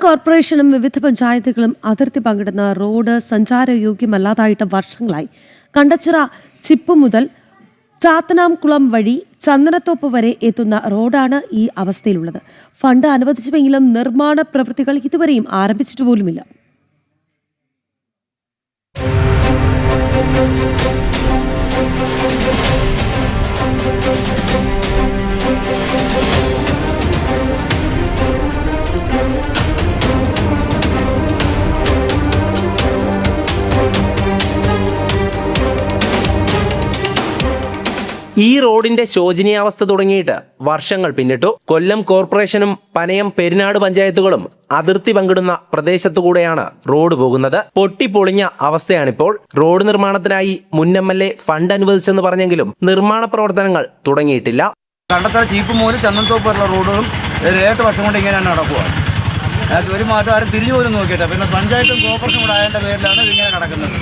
കോർപ്പറേഷനും വിവിധ പഞ്ചായത്തുകളും അതിർത്തി പങ്കിടുന്ന റോഡ് സഞ്ചാരയോഗ്യമല്ലാതായിട്ട് വർഷങ്ങളായി. കണ്ടച്ചിറ ചിപ്പ് മുതൽ ചാത്തനാംകുളം വഴി ചന്ദനത്തോപ്പ് വരെ എത്തുന്ന റോഡാണ് ഈ അവസ്ഥയിലുള്ളത്. ഫണ്ട് അനുവദിച്ചുവെങ്കിലും നിർമ്മാണ പ്രവൃത്തികൾ ഇതുവരെയും ആരംഭിച്ചിട്ട് പോലുമില്ല. ഈ റോഡിന്റെ ശോചനീയാവസ്ഥ തുടങ്ങിയിട്ട് വർഷങ്ങൾ പിന്നിട്ടു. കൊല്ലം കോർപ്പറേഷനും പനയം പെരിനാട് പഞ്ചായത്തുകളും അതിർത്തി പങ്കിടുന്ന പ്രദേശത്തുകൂടെയാണ് റോഡ് പോകുന്നത്. പൊട്ടിപ്പൊളിഞ്ഞ അവസ്ഥയാണിപ്പോൾ. റോഡ് നിർമ്മാണത്തിനായി മുൻ MLA ഫണ്ട് അനുവദിച്ചെന്ന് പറഞ്ഞെങ്കിലും നിർമ്മാണ പ്രവർത്തനങ്ങൾ തുടങ്ങിയിട്ടില്ല. കണ്ടത്തറ ചീപ്പ് മൂലം ചന്ദനത്തോപ്പ് വരെയുള്ള റോഡുകളും 7 വർഷം കൊണ്ട് ഇങ്ങനെ നടക്കുക. ഒരു മാറ്റം ആരും തിരിഞ്ഞു പോലും നോക്കിയിട്ട്. പിന്നെ പഞ്ചായത്തും കോർപ്പറേഷനും കൂടെ ആയതിന്റെ പേരിലാണ് ഇതിങ്ങനെ കിടക്കുന്നത്.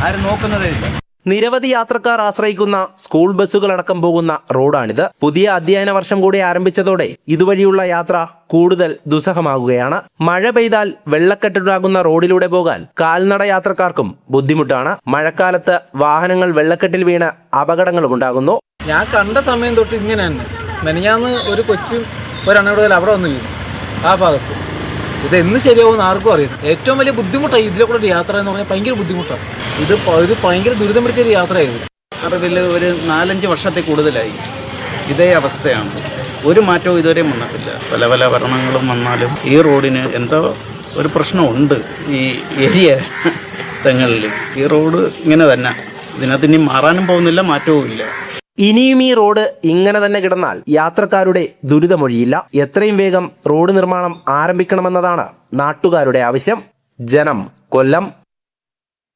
ആരും നോക്കുന്നതേ ഇല്ല. നിരവധി യാത്രക്കാർ ആശ്രയിക്കുന്ന സ്കൂൾ ബസ്സുകളടക്കം പോകുന്ന റോഡാണിത്. പുതിയ അധ്യയന വർഷം കൂടി ആരംഭിച്ചതോടെ ഇതുവഴിയുള്ള യാത്ര കൂടുതൽ ദുസ്സഹമാകുകയാണ്. മഴ പെയ്താൽ വെള്ളക്കെട്ടുണ്ടാകുന്ന റോഡിലൂടെ പോകാൻ കാൽനട യാത്രക്കാർക്കും ബുദ്ധിമുട്ടാണ്. മഴക്കാലത്ത് വാഹനങ്ങൾ വെള്ളക്കെട്ടിൽ വീണ് അപകടങ്ങളും ഉണ്ടാകുന്നു. ഞാൻ കണ്ട സമയം തൊട്ട് ഇങ്ങനെ തന്നെ. മെനഞ്ഞാന്ന് ഒരു കൊച്ചും ഒരെണ്ണയോടെ അവിടെ വന്ന് വീണു ആ ഭാഗത്ത്. ഇതെന്ന് ശരിയാവുമെന്ന് ആർക്കും അറിയാം. ഏറ്റവും വലിയ ബുദ്ധിമുട്ടാണ് ഇതിലെ കൂടെ ഒരു യാത്ര എന്ന് പറഞ്ഞാൽ. ഭയങ്കര ബുദ്ധിമുട്ടാണ്. ഇത് ഭയങ്കര ദുരിതം പിടിച്ചൊരു യാത്രയായിരുന്നു. അറിവിൽ ഒരു 4-5 വർഷത്തിൽ കൂടുതലായി ഇതേ അവസ്ഥയാണ്. ഒരു മാറ്റവും ഇതുവരെ വന്നിട്ടില്ല. പല ഭരണങ്ങളും വന്നാലും ഈ റോഡിന് എന്തോ ഒരു പ്രശ്നമുണ്ട്. ഈ ഏരിയ തങ്ങളിൽ ഈ റോഡ് ഇങ്ങനെ തന്നെ. ഇതിനകത്ത് ഇനി മാറാനും പോകുന്നില്ല, മാറ്റവും ഇല്ല. ഇനിയും ഈ റോഡ് ഇങ്ങനെ തന്നെ കിടന്നാൽ യാത്രക്കാരുടെ ദുരിതമൊഴിയില്ല. എത്രയും വേഗം റോഡ് നിർമ്മാണം ആരംഭിക്കണമെന്നതാണ് നാട്ടുകാരുടെ ആവശ്യം. ജനം, കൊല്ലം.